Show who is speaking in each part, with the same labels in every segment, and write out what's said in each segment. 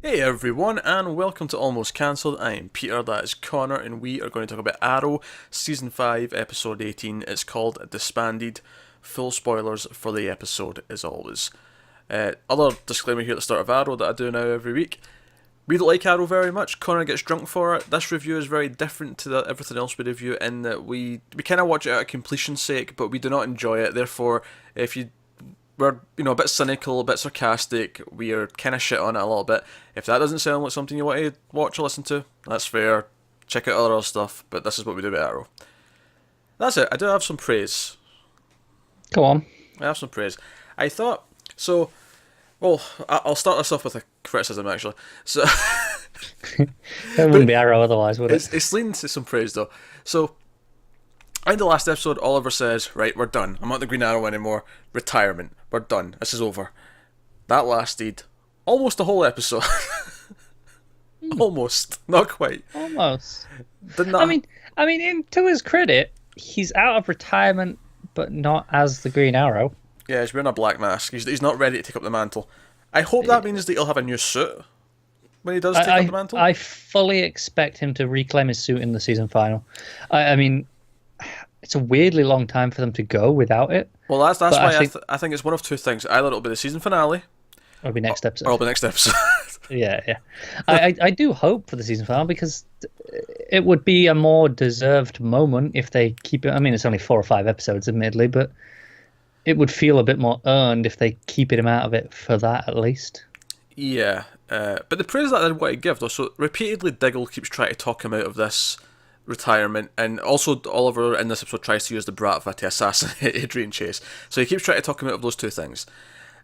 Speaker 1: Hey everyone, and welcome to Almost Cancelled. I am Peter, that is Connor, and we are going to talk about Arrow, Season 5, Episode 18. It's called Disbanded. Full spoilers for the episode, as always. Other disclaimer here at the start of Arrow that I do now every week. We don't like Arrow very much. Connor gets drunk for it. This review is very different to everything else we review in that we kind of watch it out of completion's sake, but we do not enjoy it. Therefore, if you we're a bit cynical, a bit sarcastic. We are kind of shit on it a little bit. If that doesn't sound like something you want to watch or listen to, that's fair. Check out other stuff, but this is what we do with Arrow. That's it. I do have some praise.
Speaker 2: Go on.
Speaker 1: I have some praise. I thought so. Well, I'll start this off with a criticism actually. So
Speaker 2: It wouldn't be Arrow otherwise, would it?
Speaker 1: it's leading to some praise though. So in the last episode, Oliver says, "Right, we're done. I'm not the Green Arrow anymore. Retirement. We're done. This is over." That lasted almost the whole episode. Almost, not quite.
Speaker 2: Almost.
Speaker 1: Didn't that?
Speaker 2: To his credit, he's out of retirement, but not as the Green Arrow.
Speaker 1: Yeah, he's wearing a black mask. He's not ready to take up the mantle. I hope that means that he'll have a new suit when he does take up the mantle.
Speaker 2: I fully expect him to reclaim his suit in the season final. I mean, it's a weirdly long time for them to go without it.
Speaker 1: Well, that's why I think it's one of two things. Either it'll be the season finale,
Speaker 2: Or it'll be next episode.
Speaker 1: or it'll be next episode.
Speaker 2: Yeah, yeah. I do hope for the season finale because it would be a more deserved moment if they keep it. I mean, it's only 4 or 5 episodes, admittedly, but it would feel a bit more earned if they keep him out of it for that at least.
Speaker 1: Yeah, but the praise that I want to give though, so repeatedly Diggle keeps trying to talk him out of this retirement, and also Oliver in this episode tries to use the Bratva to assassinate Adrian Chase. So he keeps trying to talk him out of those two things,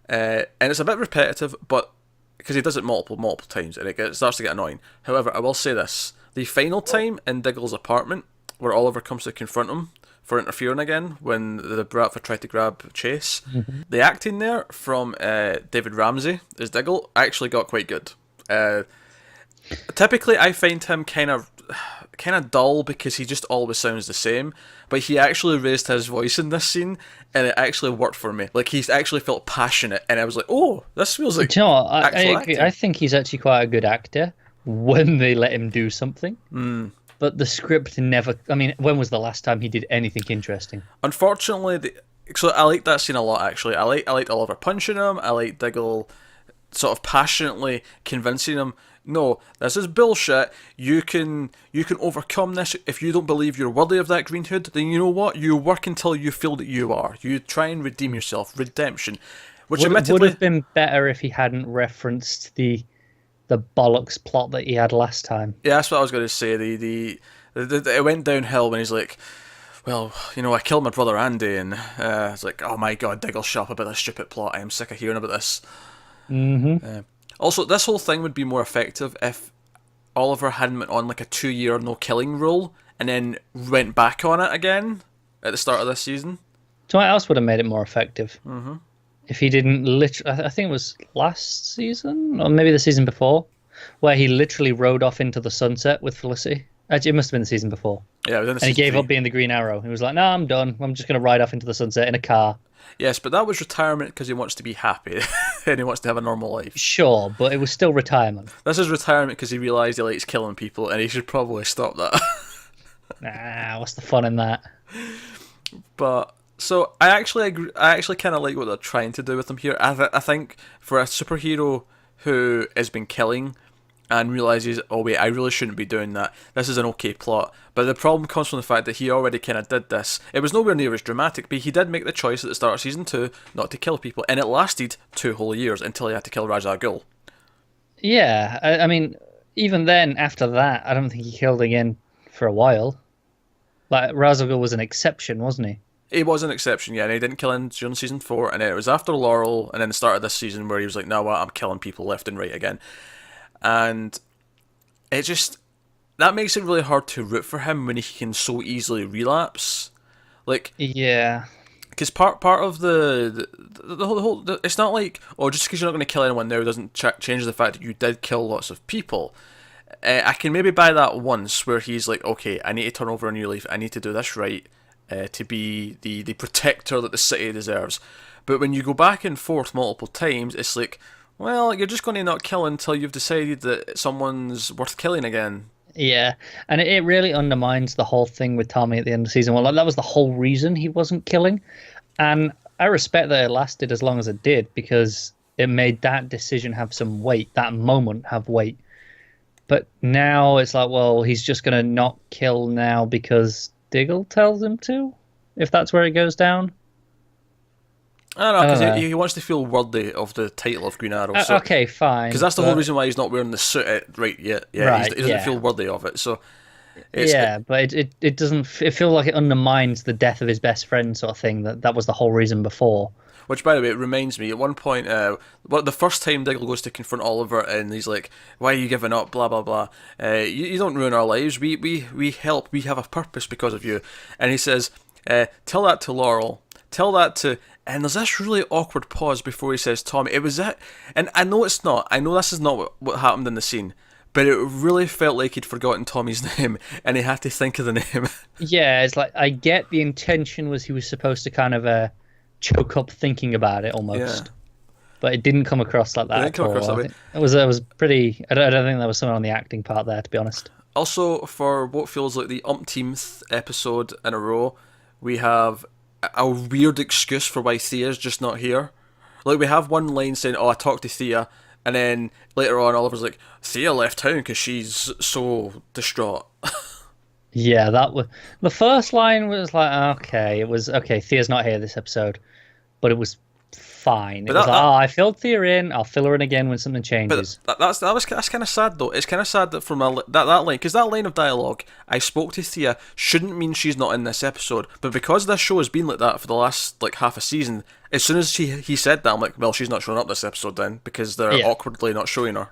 Speaker 1: and it's a bit repetitive, but because he does it multiple times, and it starts to get annoying. However, I will say this: the final time in Diggle's apartment, where Oliver comes to confront him for interfering again when the Bratva tried to grab Chase, the acting there from David Ramsey as Diggle actually got quite good. Typically, I find him kind of dull because he just always sounds the same. But he actually raised his voice in this scene, and it actually worked for me. Like he actually felt passionate, and I was like, "Oh, this feels like."
Speaker 2: Do you know what? I agree.
Speaker 1: acting.
Speaker 2: I think he's actually quite a good actor when they let him do something. But the script never. I mean, when was the last time he did anything interesting?
Speaker 1: Unfortunately, so I liked that scene a lot. Actually, I liked Oliver punching him. I liked Diggle sort of passionately convincing him, "No, this is bullshit. You can overcome this. If you don't believe you're worthy of that green hood, then you know what? You work until you feel that you are. You try and redeem yourself. Redemption." Which
Speaker 2: Would
Speaker 1: admittedly
Speaker 2: have been better if he hadn't referenced the bollocks plot that he had last time.
Speaker 1: yeah, that's what I was going to say. It went downhill when he's like, "Well, I killed my brother Andy," and it's like, "Oh my god, Diggle, shut up about this stupid plot. I am sick of hearing about this." Also, this whole thing would be more effective if Oliver hadn't went on like a 2-year no killing rule and then went back on it again at the start of this season.
Speaker 2: Do you know what else would have made it more effective? If he didn't literally, I think it was last season or maybe the season before, where he literally rode off into the sunset with Felicity. Actually, it must have been the season before.
Speaker 1: Yeah, it was in the
Speaker 2: And he
Speaker 1: season
Speaker 2: gave
Speaker 1: 3.
Speaker 2: up being the Green Arrow. He was like, "No, I'm done. I'm just going to ride off into the sunset in a car."
Speaker 1: Yes, but that was retirement because he wants to be happy and he wants to have a normal life.
Speaker 2: Sure, but it was still retirement.
Speaker 1: This is retirement because he realised he likes killing people and he should probably stop that.
Speaker 2: Nah, what's the fun in that?
Speaker 1: But so I actually agree, I actually kind of like what they're trying to do with him here. I think for a superhero who has been killing and realizes, "Oh wait, I really shouldn't be doing that," this is an okay plot. But the problem comes from the fact that he already kind of did this. It was nowhere near as dramatic, but he did make the choice at the start of season 2 not to kill people, and it lasted 2 whole years until he had to kill Ra's al Ghul.
Speaker 2: Yeah, I mean, even then, after that, I don't think he killed again for a while. Like, Ra's al Ghul was an exception, wasn't he?
Speaker 1: He was an exception, yeah, and he didn't kill him during season 4, and then it was after Laurel, and then the start of this season where he was like, "No, what? I'm killing people left and right again." And it just, that makes it really hard to root for him when he can so easily relapse. Like,
Speaker 2: Yeah.
Speaker 1: because part of the whole it's not like, oh, just because you're not going to kill anyone now doesn't change the fact that you did kill lots of people. I can maybe buy that once where he's like, "Okay, I need to turn over a new leaf. I need to do this right to be the protector that the city deserves." But when you go back and forth multiple times, it's like, Well, you're just going to not kill until you've decided that someone's worth killing again.
Speaker 2: Yeah, and it really undermines the whole thing with Tommy at the end of season one. Like that was the whole reason he wasn't killing, and I respect that it lasted as long as it did because it made that decision have some weight, that moment have weight. But now it's like, well, he's just gonna not kill now because Diggle tells him to, if that's where it goes down.
Speaker 1: I don't know,
Speaker 2: I don't
Speaker 1: because
Speaker 2: know.
Speaker 1: he wants to feel worthy of the title of Green Arrow. So,
Speaker 2: Okay,
Speaker 1: because
Speaker 2: fine,
Speaker 1: that's the whole
Speaker 2: but
Speaker 1: reason why he's not wearing the suit right yet. Yeah,
Speaker 2: right,
Speaker 1: he doesn't feel
Speaker 2: yeah,
Speaker 1: worthy of it. So it's
Speaker 2: yeah, but it doesn't. It feels like it undermines the death of his best friend, sort of thing. That was the whole reason before.
Speaker 1: which, by the way, it reminds me. At one point, the first time Diggle goes to confront Oliver, and he's like, "Why are you giving up? Blah blah blah. You don't ruin our lives. We help. We have a purpose because of you." And he says, "Tell that to Laurel. Tell that to." And there's this really awkward pause before he says, "Tommy, it was that." And I know it's not. I know this is not what happened in the scene. But it really felt like he'd forgotten Tommy's name, and he had to think of the name.
Speaker 2: Yeah, it's like I get the intention was he was supposed to kind of choke up thinking about it
Speaker 1: Yeah,
Speaker 2: almost, but it didn't come across like
Speaker 1: it
Speaker 2: that
Speaker 1: didn't
Speaker 2: at
Speaker 1: come across
Speaker 2: all.
Speaker 1: that
Speaker 2: I
Speaker 1: way.
Speaker 2: think it was pretty. I don't think there was something on the acting part there, to be honest.
Speaker 1: Also, for what feels like the umpteenth episode in a row, we have a weird excuse for why Thea's just not here. Like, we have one line saying, "Oh, I talked to Thea," and then later on, Oliver's like, "Thea left town because she's so distraught."
Speaker 2: Yeah, that was the first line was like okay, it was okay. Thea's not here this episode, but it was fine. It
Speaker 1: But
Speaker 2: was
Speaker 1: that,
Speaker 2: like,
Speaker 1: that
Speaker 2: oh, I filled Thea in. I'll fill her in again when something
Speaker 1: But
Speaker 2: changes.
Speaker 1: that's kind of sad though. It's kind of sad that from that line, because that line of dialogue, "I spoke to Thea," shouldn't mean she's not in this episode. But because this show has been like that for the last like half a season, as soon as he said that, I'm like, well, she's not showing up this episode then because they're
Speaker 2: Yeah,
Speaker 1: awkwardly not showing her.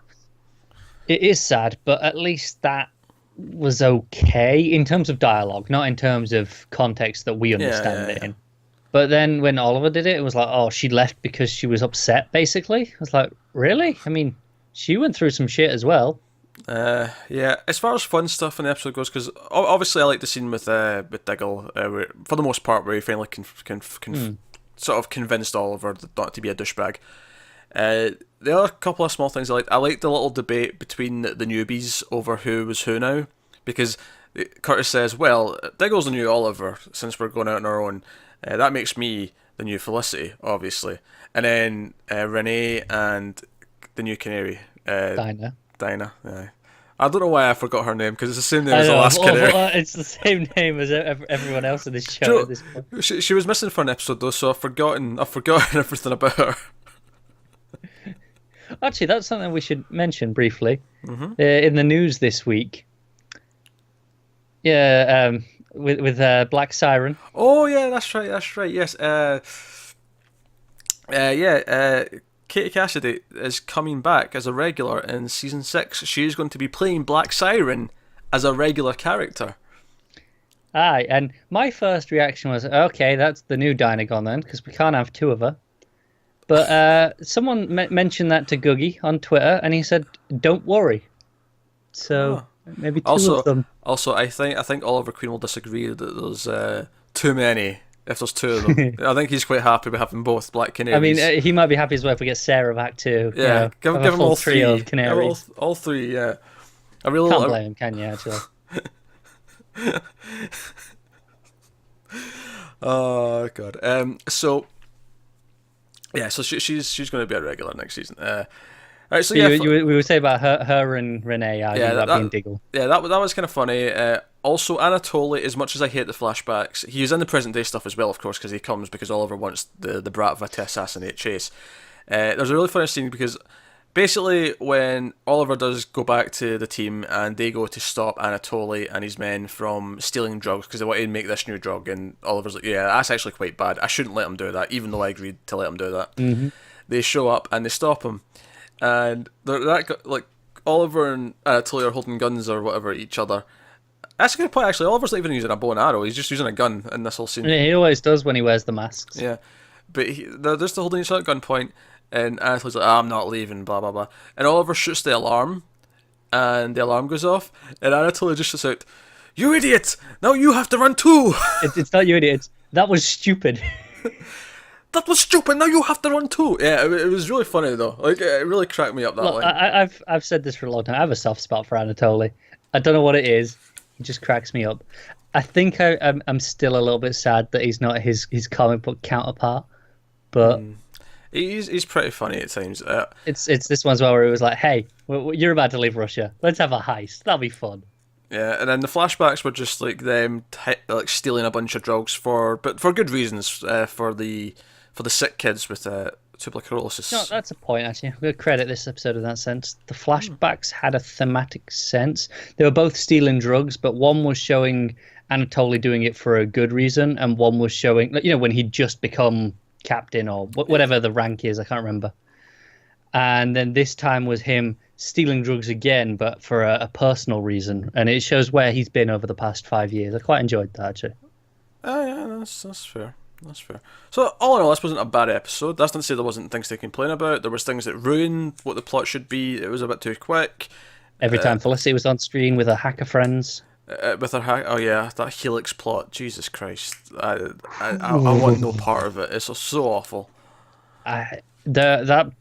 Speaker 2: it is sad, but at least that was okay in terms of dialogue, not in terms of context that we
Speaker 1: Yeah,
Speaker 2: understand
Speaker 1: yeah,
Speaker 2: it
Speaker 1: yeah.
Speaker 2: in. But then when Oliver did it, it was like, oh, she left because she was upset, basically. I was like, really? I mean, she went through some shit as well.
Speaker 1: Yeah. As far as fun stuff in the episode goes, because obviously I like the scene with Diggle, where, for the most part, where he finally sort of convinced Oliver not to be a douchebag. The other couple of small things I liked. I liked the little debate between the newbies over who was who now, because Curtis says, "Well, Diggle's the new Oliver since we're going out on our own. That makes me the new Felicity, obviously." And then Renee and the new Canary,
Speaker 2: Dinah.
Speaker 1: Dinah. I don't know why I forgot her name because it's the same name
Speaker 2: I
Speaker 1: as the
Speaker 2: know,
Speaker 1: last Canary.
Speaker 2: it's the same name as everyone else in this
Speaker 1: Do you
Speaker 2: show
Speaker 1: know,
Speaker 2: at this point.
Speaker 1: she was missing for an episode though, so I've forgotten everything about her.
Speaker 2: Actually, that's something we should mention briefly. In the news this week. Yeah, with Black Siren.
Speaker 1: Oh yeah, that's right. That's right. Yes. Yeah. Katie Cassidy is coming back as a regular in season 6. She is going to be playing Black Siren as a regular character.
Speaker 2: Aye, and my first reaction was, okay, that's the new Dynagon then, because we can't have two of her. But someone mentioned that to Googie on Twitter, and he said, "Don't worry." So maybe two
Speaker 1: Also,
Speaker 2: of them.
Speaker 1: I think Oliver Queen will disagree that there's too many. If there's two of them, I think he's quite happy with having both Black
Speaker 2: I mean,
Speaker 1: Canaries.
Speaker 2: he might be happy as well if we get Sarah back too. You
Speaker 1: Yeah,
Speaker 2: know,
Speaker 1: give
Speaker 2: have a
Speaker 1: him
Speaker 2: full
Speaker 1: all three.
Speaker 2: trio of
Speaker 1: Give him
Speaker 2: canaries.
Speaker 1: all three. Yeah, I really
Speaker 2: Can't blame him, can you? Actually,
Speaker 1: Oh god. So yeah, so she's going to be a regular next season. All right, so yeah,
Speaker 2: we would say about her and Renee arguing
Speaker 1: yeah,
Speaker 2: about being Diggle.
Speaker 1: that was kind of funny. Also, Anatoly, as much as I hate the flashbacks, he was in the present day stuff as well, of course, because he comes because Oliver wants the Bratva to assassinate Chase. There's a really funny scene because basically when Oliver does go back to the team and they go to stop Anatoly and his men from stealing drugs because they want to make this new drug, and Oliver's like, yeah, that's actually quite bad. I shouldn't let him do that, even though I agreed to let him do that. They show up and they stop him, and like Oliver and Anatoly are holding guns or whatever at each other. That's a good point, actually. Oliver's not even using a bow and arrow; he's just using a gun in this whole scene.
Speaker 2: He always does when he wears the masks.
Speaker 1: Yeah, but they're just holding each other at gunpoint, and Anatoly's like, "I'm not leaving," blah blah blah. And Oliver shoots the alarm, and the alarm goes off, and Anatoly just shouts out, "You idiot! Now you have to run too!"
Speaker 2: It's not you idiots. That was stupid.
Speaker 1: that was stupid. Now you have to run too. Yeah, it was really funny though. Like it really cracked me up that
Speaker 2: Look,
Speaker 1: line.
Speaker 2: I've said this for a long time. I have a soft spot for Anatoly. I don't know what it is. He just cracks me up. I think I'm still a little bit sad that he's not his comic book counterpart, but
Speaker 1: He's pretty funny at times.
Speaker 2: it's this one as well where it was like, hey, you're about to leave Russia. Let's have a heist. That'll be fun.
Speaker 1: Yeah, and then the flashbacks were just like them like stealing a bunch of drugs but for good reasons. For the sick kids with tuberculosis.
Speaker 2: No, that's a point actually. I'm going to credit this episode in that sense. The flashbacks had a thematic sense. They were both stealing drugs, but one was showing Anatoly doing it for a good reason, and one was showing, when he'd just become captain or whatever the rank is. I can't remember. And then this time was him stealing drugs again, but for a personal reason, and it shows where he's been over the past 5 years. I quite enjoyed that actually.
Speaker 1: Oh yeah, that's fair. That's fair. So all in all, this wasn't a bad episode. That's not to say there wasn't things to complain about. There was things that ruined what the plot should be. It was a bit too quick.
Speaker 2: Every time Felicity was on screen with her hacker friends.
Speaker 1: With her oh yeah, that Helix plot. Jesus Christ, I want no part of it. It's so awful.
Speaker 2: That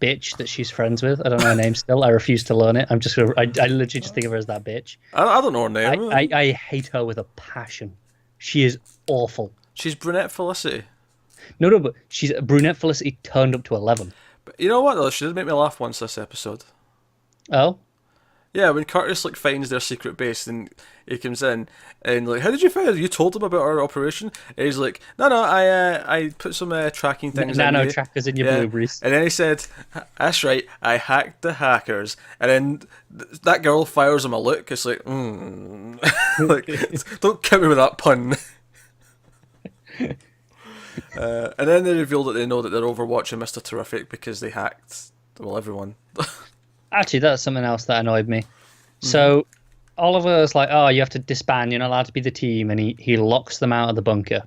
Speaker 2: bitch that she's friends with. I don't know her name still. I refuse to learn it. I literally just think of her as that bitch.
Speaker 1: I don't know her name.
Speaker 2: I hate her with a passion. She is awful.
Speaker 1: She's brunette Felicity.
Speaker 2: No, but she's a brunette Felicity turned up to 11.
Speaker 1: But you know what though? She did make me laugh once this episode.
Speaker 2: Oh.
Speaker 1: Yeah, when Curtis finds their secret base and he comes in and how did you find it? You told him about our operation? And he's like, no, I put some tracking things
Speaker 2: nano trackers in your blueberries.
Speaker 1: And then he said, that's right, I hacked the hackers. And then that girl fires him a look. It's like, like, don't come me with that pun. And then they reveal that they know that they're overwatching Mr. Terrific because they hacked everyone.
Speaker 2: Actually, that's something else that annoyed me. So Oliver's like, oh, you have to disband, you're not allowed to be the team, and he locks them out of the bunker.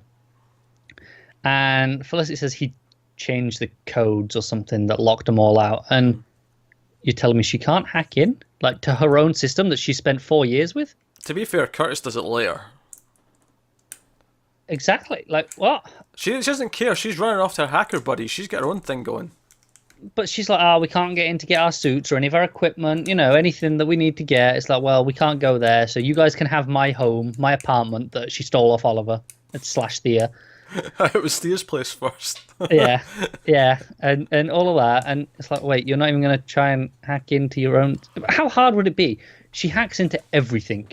Speaker 2: And Felicity says he changed the codes or something that locked them all out. And you're telling me she can't hack in, like, to her own system that she spent 4 years with?
Speaker 1: To be fair, Curtis does it later.
Speaker 2: Exactly. Like, what?
Speaker 1: She doesn't care. She's running off to her hacker buddy. She's got her own thing going.
Speaker 2: But she's like, oh, we can't get in to get our suits or any of our equipment, anything that we need to get. It's like, well, we can't go there, so you guys can have my home, my apartment that she stole off Oliver / Thea.
Speaker 1: It was Thea's place first.
Speaker 2: yeah, and all of that. And it's like, wait, you're not even going to try and hack into your own... How hard would it be? She hacks into everything.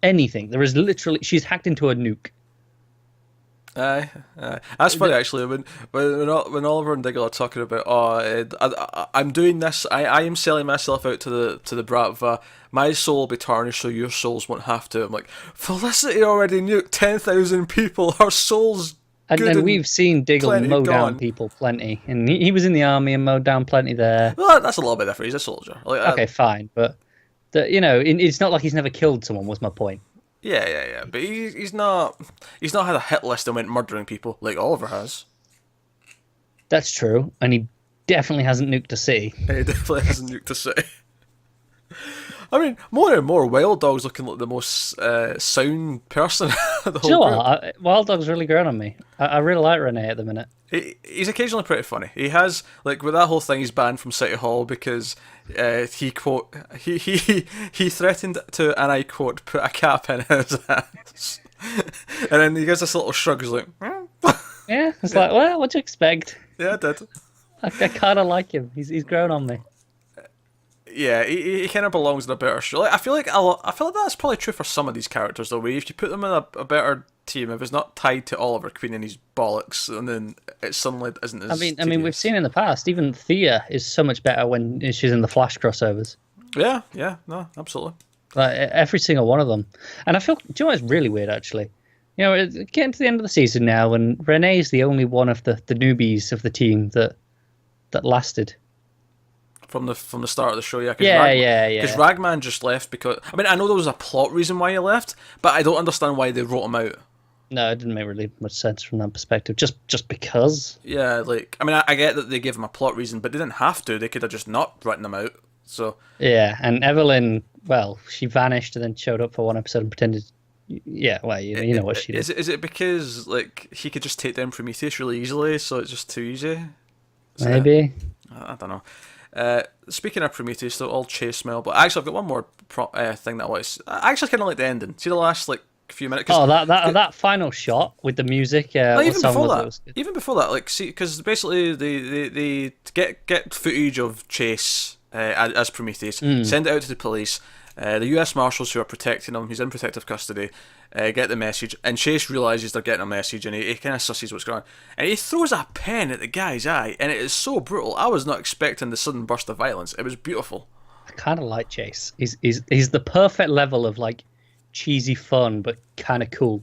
Speaker 2: Anything. There is literally... She's hacked into a nuke.
Speaker 1: That's funny actually. When Oliver and Diggle are talking about, I'm doing this. I am selling myself out to the Bratva. My soul will be tarnished, so your souls won't have to. I'm like, Felicity already nuked 10,000 people. Her soul's good
Speaker 2: and we've seen Diggle mow
Speaker 1: gone.
Speaker 2: down people plenty, and he was in the army and mowed down plenty there.
Speaker 1: Well, that's a little bit different. He's a soldier.
Speaker 2: Okay, fine, but it's not like he's never killed someone. Was my point.
Speaker 1: Yeah. But he's not had a hit list and went murdering people like Oliver has.
Speaker 2: That's true, and he definitely hasn't nuked a city.
Speaker 1: He definitely hasn't nuked a city. I mean, more and more, Wild Dog's looking like the most sound person. The whole
Speaker 2: you know what? Wild Dog's really grown on me. I really like Renee at the minute.
Speaker 1: He's occasionally pretty funny. He has, like, with that whole thing, he's banned from City Hall because he threatened to, and I quote, put a cap in his ass. And then he gives this little shrug. He's like,
Speaker 2: yeah. It's like, well, what'd you expect?
Speaker 1: Yeah, I did.
Speaker 2: I kind of like him. He's grown on me.
Speaker 1: Yeah, he kind of belongs in a better show. Like, I feel like that's probably true for some of these characters though. Where if you put them in a better team, if it's not tied to Oliver Queen and his bollocks, and then it suddenly isn't as.
Speaker 2: I mean, we've seen in the past. Even Thea is so much better when she's in the Flash crossovers.
Speaker 1: Yeah, no, absolutely.
Speaker 2: Like every single one of them, and I feel. Do you know what's really weird actually? It's getting to the end of the season now, and Renee's the only one of the newbies of the team that lasted. From the start of the show, yeah. Because Ragman just left because... I mean, I know there was a plot reason why he left, but I don't understand why they wrote him out. No, it didn't make really much sense from that perspective. Just because. Yeah, like... I mean, I get that they gave him a plot reason, but they didn't have to. They could have just not written him out, so... Yeah, and Evelyn, well, she vanished and then showed up for one episode and pretended Yeah, well, you know what she did.
Speaker 1: Is it because like he could just take down Prometheus really easily, so it's just too easy? Is it?
Speaker 2: Maybe.
Speaker 1: I don't know. Speaking of Prometheus, they're all chase smell, but actually I've got one more thing that I actually kind of like the ending. See the last like few minutes.
Speaker 2: Oh, that final shot with the music.
Speaker 1: No,
Speaker 2: What
Speaker 1: even
Speaker 2: song
Speaker 1: before
Speaker 2: was
Speaker 1: that,
Speaker 2: it? Was good.
Speaker 1: even before that, like, see, because basically they get footage of Chase as Prometheus, send it out to the police. The U.S. Marshals who are protecting him, he's in protective custody, get the message, and Chase realizes they're getting a message, and he kind of susses what's going on, and he throws a pen at the guy's eye, and it is so brutal. I was not expecting the sudden burst of violence. It was beautiful.
Speaker 2: I kind of like Chase. He's the perfect level of like cheesy fun, but kind of cool.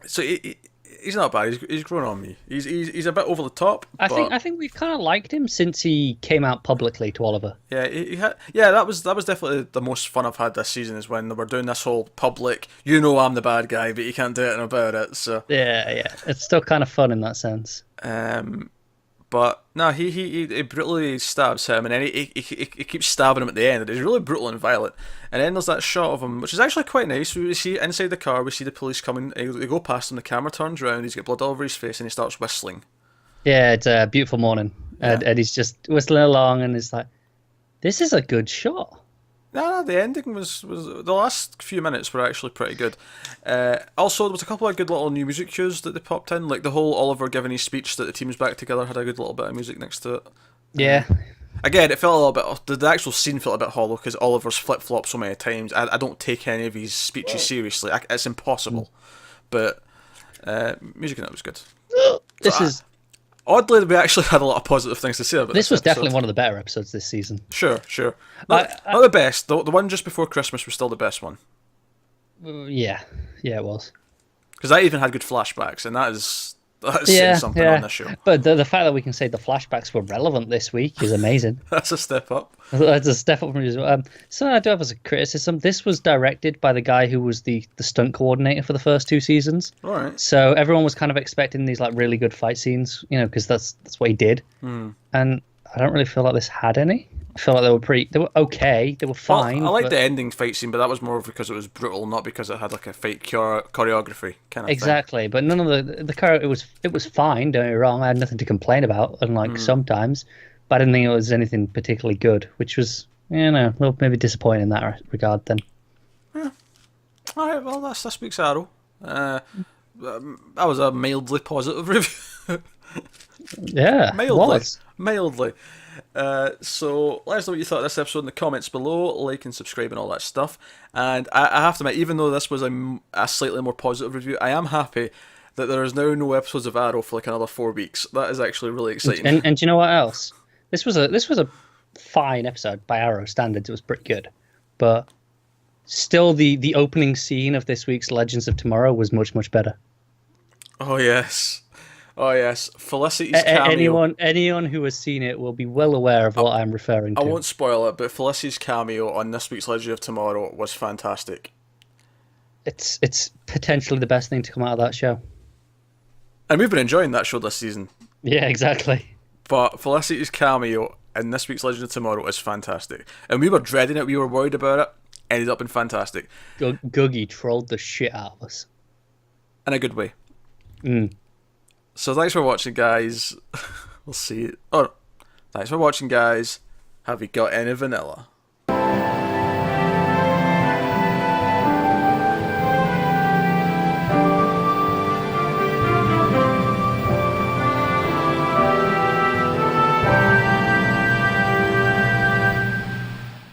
Speaker 1: So he's not bad. He's grown on me. He's a bit over the top.
Speaker 2: I think we've kind of liked him since he came out publicly to Oliver.
Speaker 1: Yeah, that was definitely the most fun I've had this season, is when they were doing this whole public, I'm the bad guy, but you can't do anything about it. So
Speaker 2: Yeah, it's still kind of fun in that sense.
Speaker 1: But no, he brutally stabs him, and then he keeps stabbing him at the end. And it's really brutal and violent. And then there's that shot of him, which is actually quite nice. We see inside the car, we see the police coming. They go past him. The camera turns around. He's got blood all over his face, and he starts whistling.
Speaker 2: Yeah, it's a beautiful morning, and he's just whistling along, and it's like, this is a good shot.
Speaker 1: No, the ending was the last few minutes were actually pretty good. Also, there was a couple of good little new music cues that they popped in, like the whole Oliver giving his speech that the team's back together had a good little bit of music next to it.
Speaker 2: Yeah.
Speaker 1: Again, it felt a little bit. The actual scene felt a bit hollow because Oliver's flip flopped so many times. I don't take any of his speeches seriously. It's impossible. But music in it was good. Oddly, we actually had a lot of positive things to say about this.
Speaker 2: This was
Speaker 1: episode.
Speaker 2: definitely one of the better episodes this season.
Speaker 1: Sure. Not the best. The one just before Christmas was still the best one.
Speaker 2: Yeah, it was.
Speaker 1: Because that even had good flashbacks, and that's saying something on this show.
Speaker 2: But the fact that we can say the flashbacks were relevant this week is amazing.
Speaker 1: That's a step up.
Speaker 2: That's a step up from you. So I do have as a criticism. This was directed by the guy who was the stunt coordinator for the first two seasons.
Speaker 1: All right.
Speaker 2: So everyone was kind of expecting these like really good fight scenes, because that's what he did. And I don't really feel like this had any. I feel like they were okay, they were fine.
Speaker 1: Well, I like the ending fight scene, but that was more because it was brutal, not because it had like a fight choreography kind of
Speaker 2: exactly.
Speaker 1: thing.
Speaker 2: But none of it was fine. Don't get me wrong. I had nothing to complain about, unlike sometimes. But I didn't think it was anything particularly good, which was a little maybe disappointing in that regard. Then.
Speaker 1: Yeah. All right. Well, that speaks Arrow. That was a mildly positive review.
Speaker 2: Yeah,
Speaker 1: mildly. So let us know what you thought of this episode in the comments below. Like and subscribe and all that stuff. And I have to admit, even though this was a slightly more positive review, I am happy that there is now no episodes of Arrow for like another 4 weeks. That is actually really exciting.
Speaker 2: And do you know what else? This was a fine episode by Arrow standards. It was pretty good, but still the opening scene of this week's Legends of Tomorrow was much better.
Speaker 1: Oh yes. Felicity's cameo.
Speaker 2: Anyone who has seen it will be well aware of what I'm referring to.
Speaker 1: I won't spoil it, but Felicity's cameo on this week's Legend of Tomorrow was fantastic.
Speaker 2: It's potentially the best thing to come out of that show.
Speaker 1: And we've been enjoying that show this season.
Speaker 2: Yeah, exactly.
Speaker 1: But Felicity's cameo in this week's Legend of Tomorrow is fantastic. And we were dreading it, we were worried about it. Ended up being fantastic.
Speaker 2: Googie trolled the shit out of us.
Speaker 1: In a good way. So thanks for watching, guys. We'll see you. Oh, thanks for watching, guys. Have you got any vanilla?